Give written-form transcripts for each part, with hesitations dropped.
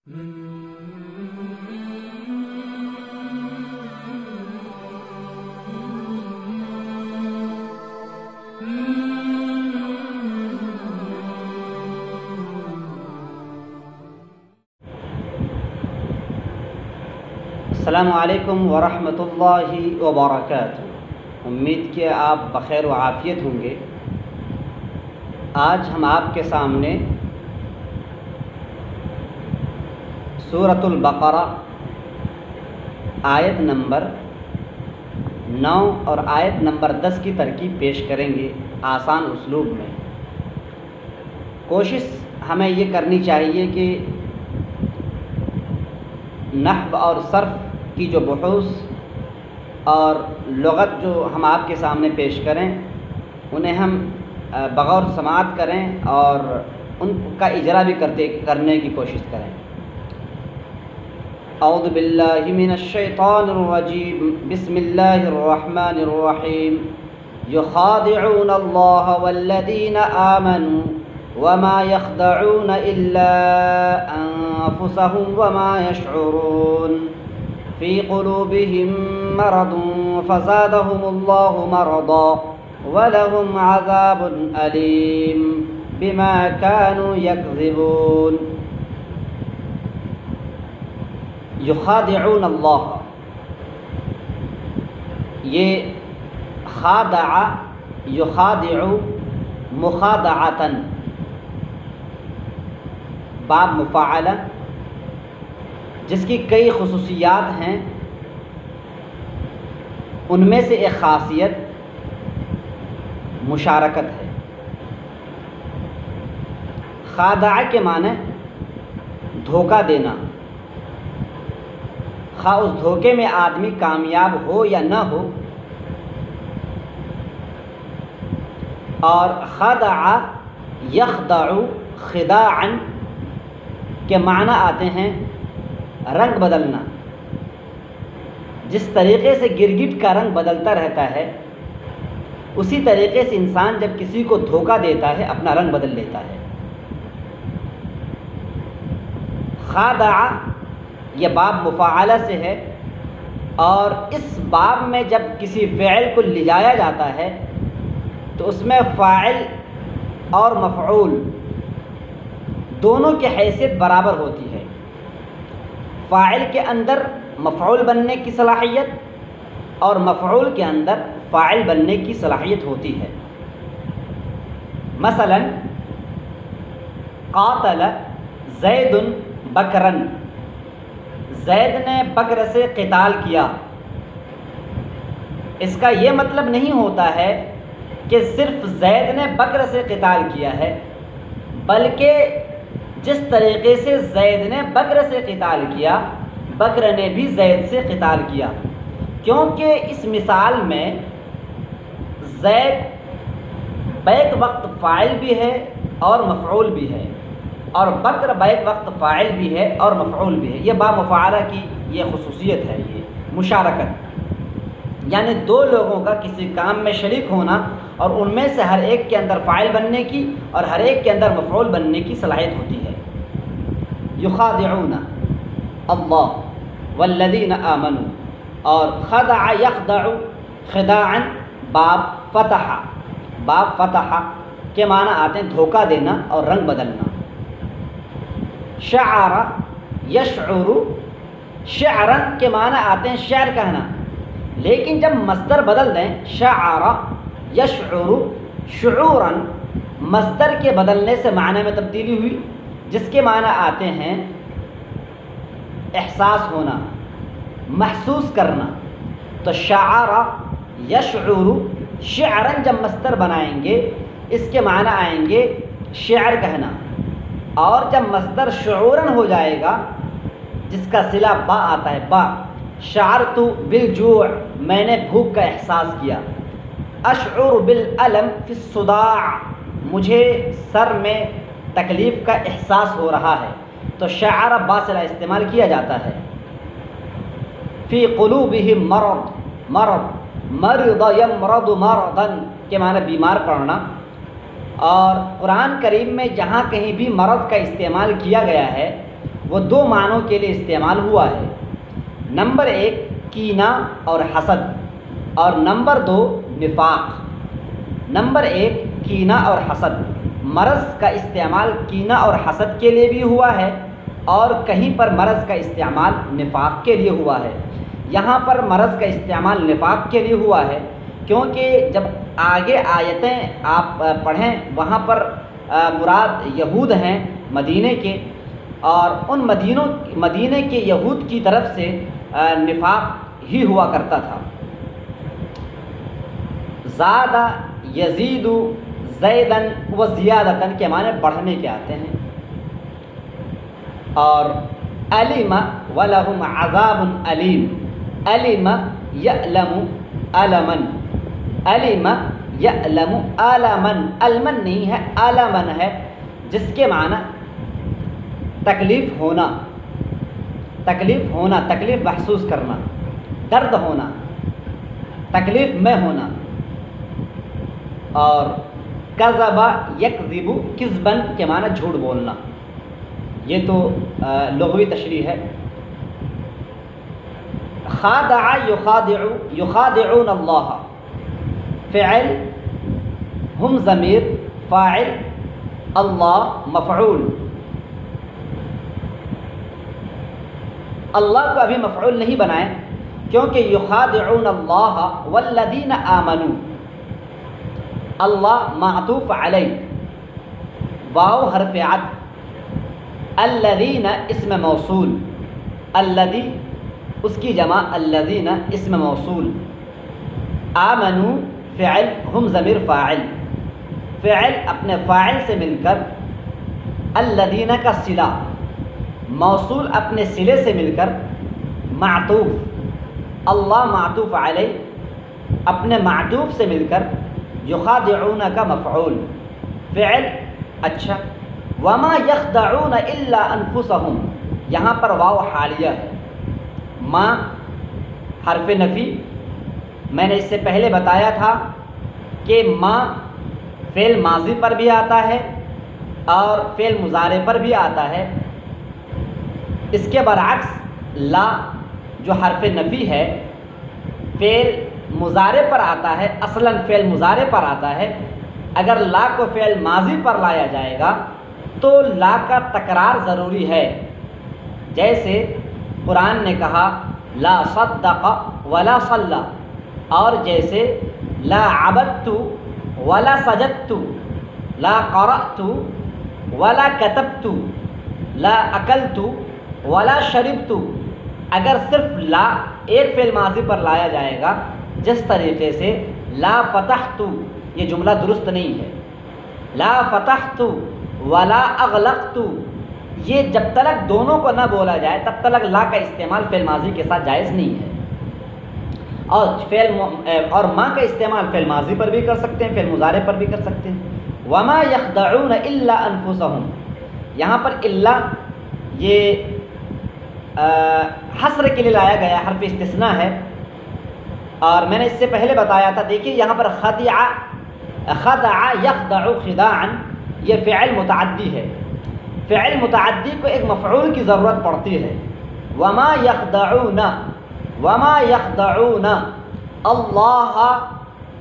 السلام علیکم ورحمۃ اللہ وبرکاتہ۔ امید کہ آپ بخیر و عافیت ہوں گے۔ آج ہم آپ کے سامنے سورۃ البقرہ آیت نمبر 9 اور آیت نمبر 10 کی ترکیب پیش کریں گے آسان اسلوب میں۔ کوشش ہمیں یہ کرنی چاہیے کہ نحو اور صرف کی جو بحوث اور لغت جو ہم آپ کے سامنے پیش کریں انہیں ہم بغور سماعت کریں اور ان کا اجرا بھی کرنے کی کوشش کریں۔ اعوذ باللہ من الشیطان الرجیم، بسم اللہ الرحمن الرحیم۔ یخادعون اللہ والذین آمنوا وما يخدعون الا انفسهم وما يشعرون في قلوبهم مرض فزادهم الله مرضا ولهم عذاب أليم بما كانوا يكذبون۔ یخادعون اللہ، یہ خادع یخادع مخادعتاً، باب مفاعلہ جس کی کئی خصوصیات ہیں، ان میں سے ایک خاصیت مشارکت ہے۔ خادع کے معنی دھوکہ دینا، خواہ اس دھوکے میں آدمی کامیاب ہو یا نہ ہو، اور خدع یخدع خداعا کے معنی آتے ہیں رنگ بدلنا۔ جس طریقے سے گرگٹ کا رنگ بدلتا رہتا ہے، اسی طریقے سے انسان جب کسی کو دھوکہ دیتا ہے اپنا رنگ بدل لیتا ہے۔ خادع یہ باب مفاعلہ سے ہے، اور اس باب میں جب کسی فعل کو لجایا جاتا ہے تو اس میں فاعل اور مفعول دونوں کی حیثیت برابر ہوتی ہے۔ فاعل کے اندر مفعول بننے کی صلاحیت اور مفعول کے اندر فاعل بننے کی صلاحیت ہوتی ہے۔ مثلا قاتل زید بکرن، زید نے بکر سے قتال کیا۔ اس کا یہ مطلب نہیں ہوتا ہے کہ صرف زید نے بکر سے قتال کیا ہے، بلکہ جس طریقے سے زید نے بکر سے قتال کیا، بکر نے بھی زید سے قتال کیا، کیونکہ اس مثال میں زید بیک وقت فاعل بھی ہے اور مفعول بھی ہے، اور بکر بیک وقت فاعل بھی ہے اور مفعول بھی ہے۔ یہ با مفاعلہ کی یہ خصوصیت ہے، یہ مشارکت، یعنی دو لوگوں کا کسی کام میں شریک ہونا اور ان میں سے ہر ایک کے اندر فاعل بننے کی اور ہر ایک کے اندر مفعول بننے کی صلاحیت ہوتی ہے۔ یخادعون اللہ والذین آمنوا، اور خدع یخدع خداعا باب فتح کے معنی آتے ہیں دھوکہ دینا اور رنگ بدلنا۔ شعر یشعر، شعرا کے معنی آتے ہیں شعر کہنا، لیکن جب مصدر بدل دیں شعر یشعر شعورا، مصدر کے بدلنے سے معنی میں تبدیلی ہوئی، جس کے معنی آتے ہیں احساس ہونا، محسوس کرنا۔ تو شعر یشعر شعرا جب مصدر بنائیں گے اس کے معنی آئیں گے شعر کہنا، اور جب مصدر شعورا ہو جائے گا جس کا صلہ با آتا ہے، با، شعرت بالجوع، میں نے بھوک کا احساس کیا۔ اشعر بالالم فی الصداع، مجھے سر میں تکلیف کا احساس ہو رہا ہے، تو شعر با صلہ استعمال کیا جاتا ہے۔ فی قلوبہم مرض، مرض یمرض مرضا کے معنی بیمار پڑنا، اور قرآن کریم میں جہاں کہیں بھی مرض کا استعمال کیا گیا ہے وہ دو معنوں کے لیے استعمال ہوا ہے۔ نمبر 1 کینہ اور حسد، اور نمبر 2 نفاق۔ نمبر 1 کینہ اور حسد، مرض کا استعمال کینہ اور حسد کے لیے بھی ہوا ہے، اور کہیں پر مرض کا استعمال نفاق کے لیے ہوا ہے۔ یہاں پر مرض کا استعمال نفاق کے لیے ہوا ہے کیونکہ جب آگے آیتیں آپ پڑھیں وہاں پر مراد یہود ہیں مدینے کے، اور ان مدینے کے یہود کی طرف سے نفاق ہی ہوا کرتا تھا۔ زادہ یزید زیدن و زیادتن کے معنی بڑھنے کے آتے ہیں، اور علم ولہم عذاب علیم، علم یعلم علمن، علم یعلم علمن، علمن نہیں ہے علمن ہے، جس کے معنی تکلیف ہونا، تکلیف ہونا، تکلیف محسوس کرنا، درد ہونا، تکلیف میں ہونا۔ اور کذب یکذب کذبن کے معنی جھوٹ بولنا، یہ تو لغوی تشریح ہے۔ خادع یخادع یخادعون اللہ، فعل، ہم ضمیر، فاعل، اللہ مفعول۔ اللہ کو ابھی مفعول نہیں بنائیں کیونکہ یخادعون اللہ والذین آمنوا، اللہ معطوف علیہ، واو حرف عطف، الذین اسم موصول، الذی اس کی جمع الذین اسم موصول، آمنوا فعل، ہم ضمیر فاعل، فعل اپنے فاعل سے مل کر الذین کا صلہ، موصول اپنے صلے سے مل کر معطوف، اللہ معطوف علیہ اپنے معطوف سے مل کر یخادعون کا مفعول، فعل۔ اچھا، وما یخدعون الا انفسهم، یہاں پر واو حالیہ ہے، ما حرف نفی۔ میں نے اس سے پہلے بتایا تھا کہ ما فعل ماضی پر بھی آتا ہے اور فعل مضارع پر بھی آتا ہے۔ اس کے برعکس لا جو حرف نفی ہے فعل مضارع پر آتا ہے، اصلاً فعل مضارع پر آتا ہے۔ اگر لا کو فعل ماضی پر لایا جائے گا تو لا کا تکرار ضروری ہے، جیسے قرآن نے کہا لا صدق ولا صلی، اور جیسے لا عبدت ولا سجدت، لا قرأت ولا كتبت، لا اکلت ولا شربت۔ اگر صرف لا ایک فعل ماضی پر لایا جائے گا، جس طریقے سے لا فتحت، یہ جملہ درست نہیں ہے، لا فتحت ولا اغلقت، یہ جب تک دونوں کو نہ بولا جائے تب تک لا کا استعمال فعل ماضی کے ساتھ جائز نہیں ہے۔ اور ما کا استعمال فعل ماضی پر بھی کر سکتے ہیں، فعل مضارع پر بھی کر سکتے ہیں۔ وما یخدعون الا انفسهم، یہاں پر الا یہ حصر کے لیے لایا گیا حرف استثناء ہے، اور میں نے اس سے پہلے بتایا تھا، دیکھیے یہاں پر خدع یخدع خداعا، یہ فعل متعدی ہے، فعل متعدی کو ایک مفعول کی ضرورت پڑتی ہے۔ وما یخدعون، وما یخدعون اللہ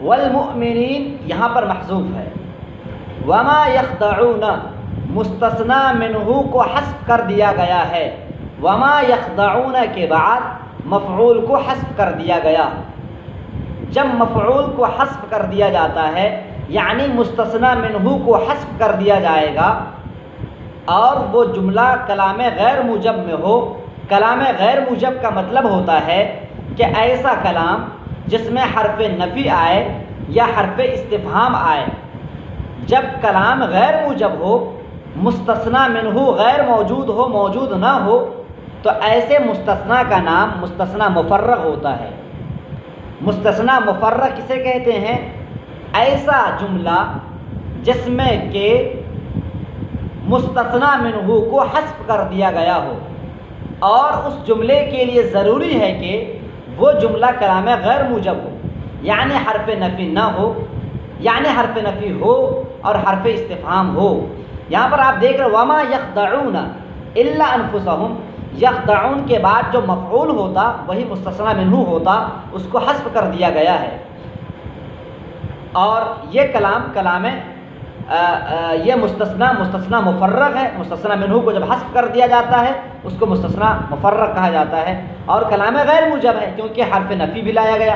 والمؤمنین یہاں پر محذوف ہے، وما یخدعون مستثنی منہ کو حذف کر دیا گیا ہے، وما یخدعون کے بعد مفعول کو حذف کر دیا گیا۔ جب مفعول کو حذف کر دیا جاتا ہے یعنی مستثنی منہ کو حذف کر دیا جائے گا اور وہ جملہ کلام غیر موجب میں ہو، کلام غیر موجب کا مطلب ہوتا ہے کہ ایسا کلام جس میں حرف نفی آئے یا حرف استفہام آئے۔ جب کلام غیر موجب ہو، مستثنی منہ غیر موجود ہو، موجود نہ ہو، تو ایسے مستثنی کا نام مستثنی مفرغ ہوتا ہے۔ مستثنی مفرغ کسے کہتے ہیں؟ ایسا جملہ جس میں کہ مستثنی منہ کو حذف کر دیا گیا ہو اور اس جملے کے لیے ضروری ہے کہ وہ جملہ کلام غیر موجب ہو، یعنی حرف نفی نہ ہو، یعنی حرف نفی ہو اور حرف استفہام ہو۔ یہاں پر آپ دیکھ رہے وما یخدعون، الا انفسہم، یخدعون کے بعد جو مفعول ہوتا وہی مستثنی منہ ہوتا، اس کو حذف کر دیا گیا ہے۔ اور یہ کلام یہ مستثنی مفرغ ہے۔ مستثنی منہ کو جب حذف کر دیا جاتا ہے اس کو مستثنی مفرغ کہا جاتا ہے، اور کلام غیر موجب ہے کیونکہ حرف نفی بھی لایا گیا۔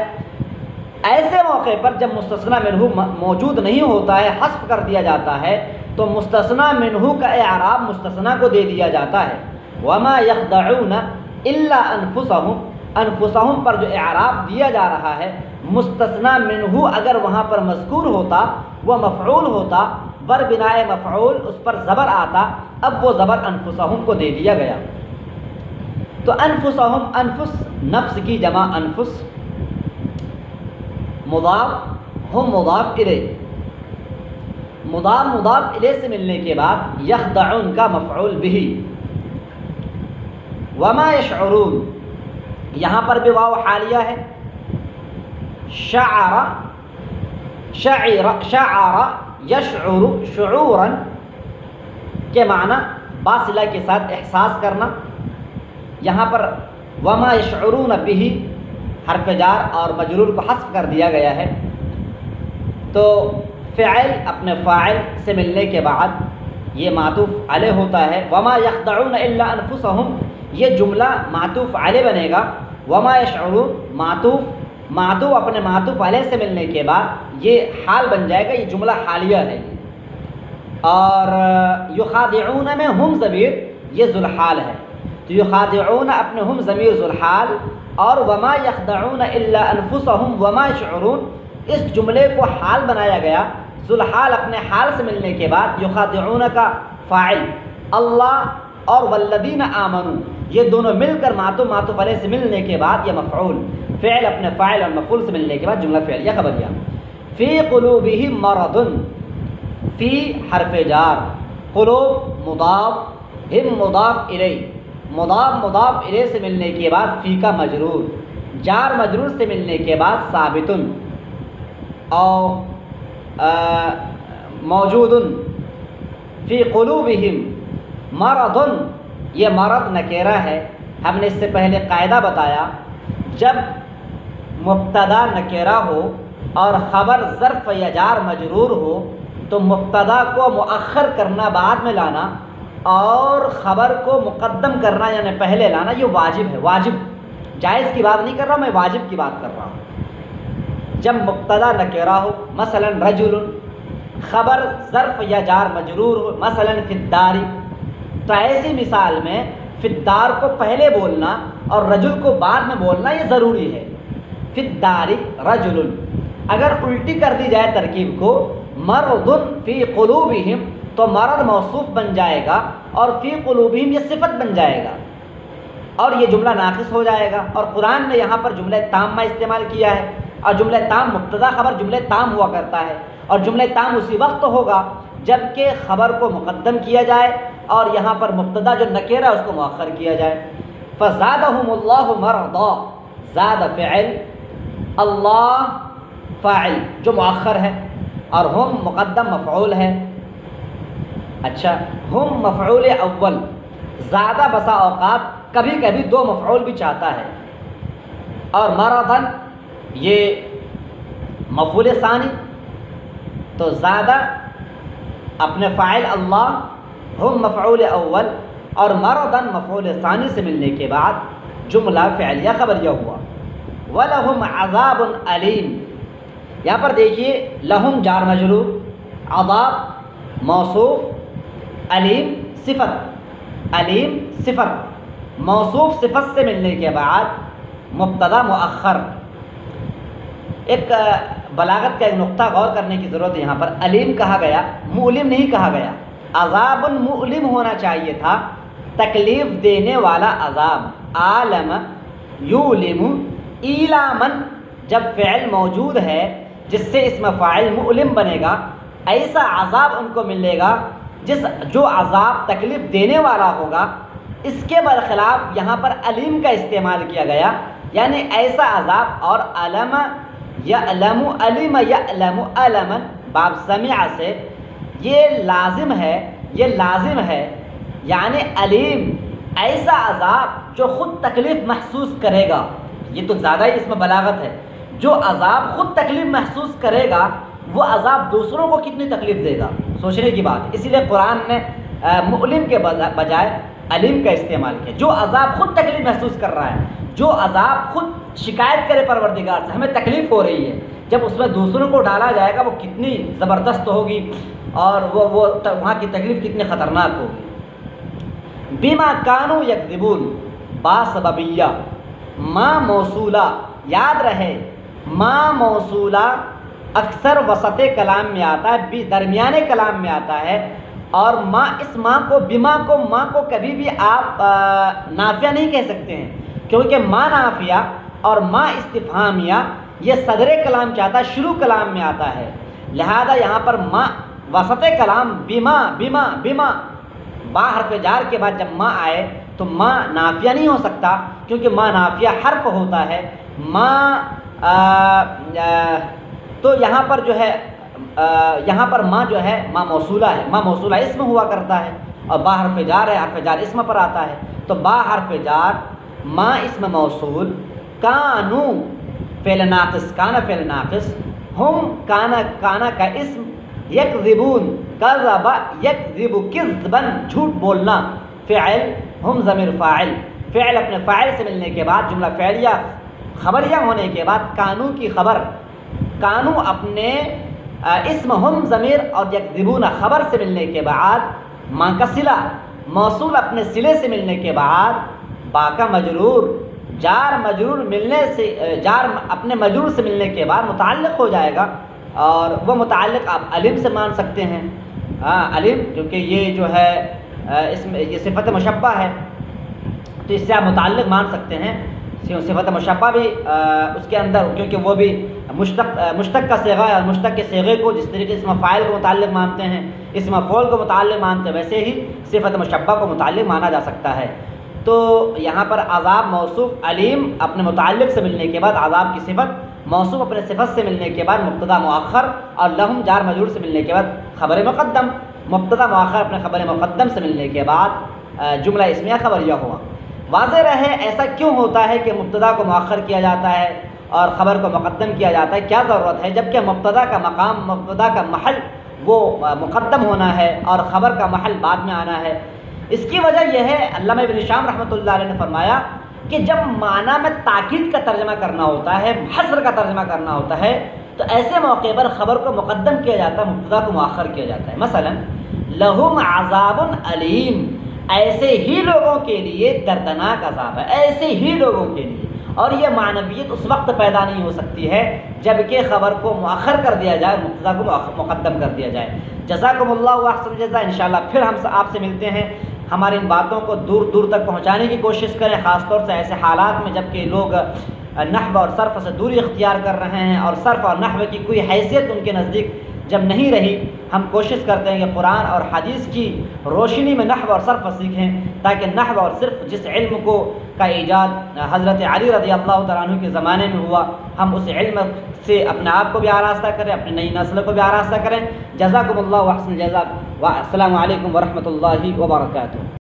ایسے موقع پر جب مستثنی منہ موجود نہیں ہوتا ہے، حذف کر دیا جاتا ہے، تو مستثنی منہ کا اعراب مستثنی کو دے دیا جاتا ہے۔ وما یخدعون الا انفسہم، انفسہم پر جو اعراب دیا جا رہا ہے، مستثنی منہ اگر وہاں پر مذکور ہوتا، وہ مفعول ہوتا، بر بناء مفعول اس پر زبر آتا، اب وہ زبر انفسہم کو دے دیا گیا۔ تو انفسہم، انفس نفس کی جمع انفس، مضاف ہم مضاف الیہ، مضاف الیہ سے ملنے کے بعد یخدعون کا مفعول بہ، وما یشعرون یہاں پر بھی واو حالیہ ہے، شعر یشعر شعورا کے معنی باصلہ کے ساتھ احساس کرنا۔ یہاں پر وما یشعرون بہ حرف جار اور مجرور کو حذف کر دیا گیا ہے، تو فعل اپنے فاعل سے ملنے کے بعد یہ معطوف علیہ ہوتا ہے۔ وما یخدعون الا انفسہم، یہ جملہ معطوف علیہ بنے گا۔ وما یشعرون معطوف اپنے معطوف علیہ سے ملنے کے بعد یہ حال بن جائے گا، یہ جملہ حالیہ ہے۔ اور یخادعون میں ہم ضمیر یہ ذوالحال ہے، تو یخادعون اپنے ہم ضمیر ذوالحال، اور وما یخدعون الا انفسہم وما یشعرون اس جملے کو حال بنایا گیا۔ ذوالحال اپنے حال سے ملنے کے بعد یخادعون کا فاعل اللہ اور والذین آمنوا، یہ دونوں مل کر معطوف علیہ سے ملنے کے بعد یہ مفعول، فعل اپنے فاعل اور مفعول سے ملنے کے بعد جملہ فعلیہ خبریہ۔ فی قلوبہم مرض، فی حرف جار، قلوب مضاف، ہم مضاف الیہ، مضاف الیہ سے ملنے کے بعد فی کا مجرور، جار مجرور سے ملنے کے بعد ثابت، اور موجود، فی قلوبہم مرض، یہ مرض نکیرہ ہے۔ ہم نے اس سے پہلے قاعدہ بتایا، جب مبتدا نکیرہ ہو اور خبر ظرف یا جار مجرور ہو تو مبتدا کو مؤخر کرنا، بعد میں لانا، اور خبر کو مقدم کرنا یعنی پہلے لانا، یہ واجب ہے۔ واجب، جائز کی بات نہیں کر رہا میں، واجب کی بات کر رہا ہوں۔ جب مبتدا نکیرہ ہو، مثلا رجل، خبر ظرف یا جار مجرور ہو، مثلا فی الدار، تو ایسی مثال میں فی الدار کو پہلے بولنا اور رجل کو بعد میں بولنا یہ ضروری ہے۔ فی الدار رجل، اگر الٹی کر دی جائے ترکیب کو، مرض فی قلوبہم، تو مرض موصوف بن جائے گا اور فی قلوبہم یہ صفت بن جائے گا اور یہ جملہ ناقص ہو جائے گا۔ اور قرآن نے یہاں پر جملہ تامہ استعمال کیا ہے، اور جملہ تام مبتدا خبر جملہ تام ہوا کرتا ہے، اور جملہ تام اسی وقت ہوگا جب کہ خبر کو مقدم کیا جائے اور یہاں پر مبتدا جو نکیرہ اس کو مؤخر کیا جائے۔ فزادہم اللہ مرضا، زاد فعل، اللہ فاعل جو مؤخر ہے، اور ہم مقدم مفعول ہے۔ اچھا، ہم مفعول اول، زیادہ بسا اوقات کبھی کبھی دو مفعول بھی چاہتا ہے، اور مرضاً یہ مفعول ثانی، تو زیادہ اپنے فاعل اللہ، ہم مفعول اول، اور مرضاً مفعول ثانی سے ملنے کے بعد جملہ فعلیہ خبریہ ہوا۔ وَلَهُمْ عَذَابٌ علیم، یہاں پر دیکھیے لہم جار مجرور، عذاب موصوف، علیم صفت، علیم صفت، موصوف صفت سے ملنے کے بعد مبتدا مؤخر۔ ایک بلاغت کا ایک نقطہ غور کرنے کی ضرورت ہے، یہاں پر علیم کہا گیا، مؤلم نہیں کہا گیا۔ عذاب مؤلم ہونا چاہیے تھا، تکلیف دینے والا عذاب۔ عالم یولم ایلامن، جب فعل موجود ہے جس سے اسم فاعل مؤلم بنے گا، ایسا عذاب ان کو ملے گا جو عذاب تکلیف دینے والا ہوگا۔ اس کے برخلاف یہاں پر علیم کا استعمال کیا گیا، یعنی ایسا عذاب، اور علم یعلم، علم یعلم علما، باب سمع سے یہ لازم ہے یعنی علیم ایسا عذاب جو خود تکلیف محسوس کرے گا. یہ تو زیادہ ہی اس میں بلاغت ہے. جو عذاب خود تکلیف محسوس کرے گا وہ عذاب دوسروں کو کتنی تکلیف دے گا، سوچنے کی بات. اسی لیے قرآن نے مؤلم کے بجائے علیم کا استعمال کیا. جو عذاب خود تکلیف محسوس کر رہا ہے، جو عذاب خود شکایت کرے پروردگار سے ہمیں تکلیف ہو رہی ہے، جب اس میں دوسروں کو ڈالا جائے گا وہ کتنی زبردست ہوگی اور وہ وہاں کی تکلیف کتنی خطرناک ہوگی. بما کانوا یکذبون با سببیہ، ما موصولہ یاد رہے، ما موصولہ اکثر وسط کلام میں آتا ہے، درمیانے کلام میں آتا ہے. اور ما، اس ماں کو، بما کو، ماں کو کبھی بھی آپ نافیہ نہیں کہہ سکتے ہیں، کیونکہ ما نافیہ اور ما استفہامیہ یہ صدر کلام چاہتا ہے، شروع کلام میں آتا ہے. لہذا یہاں پر ما وسط کلام بما بما بما با حرف جار کے بعد جب ما آئے تو ما نافیہ نہیں ہو سکتا، کیونکہ ما نافیہ حرف ہوتا ہے. ما تو یہاں پر جو ہے یہاں پر ما جو ہے ما موصولہ ہے، ما موصولہ اسم ہوا کرتا ہے اور با حرف جار ہے، حرف جار اسم پر آتا ہے. تو با حرف جار، ما اسم موصول، کانو فعل ناقص، کانا فعل ناقص، ہم کانا کا اسم، یکذبون کذب یکذب کذبا جھوٹ بولنا، فعل، ہم ضمیر فاعل، فعل اپنے فاعل سے ملنے کے بعد جملہ فعلیہ خبریہ ہونے کے بعد کانو کی خبر، کانو اپنے اسم ہم ضمیر اور یکذبون خبر سے ملنے کے بعد ماں کا صلہ، موصول اپنے صلے سے ملنے کے بعد با کا مجرور، جار مجرور ملنے سے، جار اپنے مجرور سے ملنے کے بعد متعلق ہو جائے گا، اور وہ متعلق آپ علم سے مان سکتے ہیں. علم جو کہ یہ جو ہے اس میں یہ صفت مشبہ ہے، تو اس سے آپ متعلق مان سکتے ہیں. صفت مشبہ بھی اس کے اندر، کیونکہ وہ بھی مشتق کا صیغہ ہے، اور مشتق کے صیغے کو جس طریقے سے اسم فاعل کو متعلق مانتے ہیں، اسم مفعول کو متعلق مانتے ہیں، ویسے ہی صفت مشبہ کو متعلق مانا جا سکتا ہے. تو یہاں پر عذاب موصوف علیم اپنے متعلق سے ملنے کے بعد عذاب کی صفت، موصوف اپنے صفت سے ملنے کے بعد مبتدا مؤخر، اور لہم جار مجرور سے ملنے کے بعد خبر مقدم، مبتدا مؤخر اپنے خبر مقدم سے ملنے کے بعد جملہ اسمیہ خبریہ ہوا. واضح رہے ایسا کیوں ہوتا ہے کہ مبتدا کو مؤخر کیا جاتا ہے اور خبر کو مقدم کیا جاتا ہے، کیا ضرورت ہے، جبکہ مبتدا کا مقام، مبتدا کا محل وہ مقدم ہونا ہے اور خبر کا محل بعد میں آنا ہے. اس کی وجہ یہ ہے، علامہ ابن ہشام رحمۃ اللہ علیہ نے فرمایا کہ جب معنی میں تاکید کا ترجمہ کرنا ہوتا ہے، حصر کا ترجمہ کرنا ہوتا ہے، تو ایسے موقع پر خبر کو مقدم کیا جاتا ہے، مبتدا کو مؤخر کیا جاتا ہے. مثلا لہم عذاب علیم، ایسے ہی لوگوں کے لیے دردناک عذاب ہے، ایسے ہی لوگوں کے لیے. اور یہ معنویت اس وقت پیدا نہیں ہو سکتی ہے جب کہ خبر کو مؤخر کر دیا جائے، مبتدا کو مقدم کر دیا جائے. جزاکم اللہ احسن جزا. انشاءاللہ پھر ہم آپ سے ملتے ہیں. ہماری ان باتوں کو دور دور تک پہنچانے کی کوشش کریں، خاص طور سے ایسے حالات میں جب کہ لوگ نحو اور صرف سے دوری اختیار کر رہے ہیں اور صرف اور نحو کی کوئی حیثیت ان کے نزدیک جب نہیں رہی. ہم کوشش کرتے ہیں کہ قرآن اور حدیث کی روشنی میں نحو اور صرف سیکھیں، تاکہ نحو اور صرف جس علم کا ایجاد حضرت علی رضی اللہ تعالیٰ عنہ کے زمانے میں ہوا، ہم اس علم سے اپنے آپ کو بھی آراستہ کریں، اپنی نئی نسل کو بھی آراستہ کریں. جزاکم اللہ احسن جزا. والسلام علیکم ورحمۃ اللہ وبرکاتہ.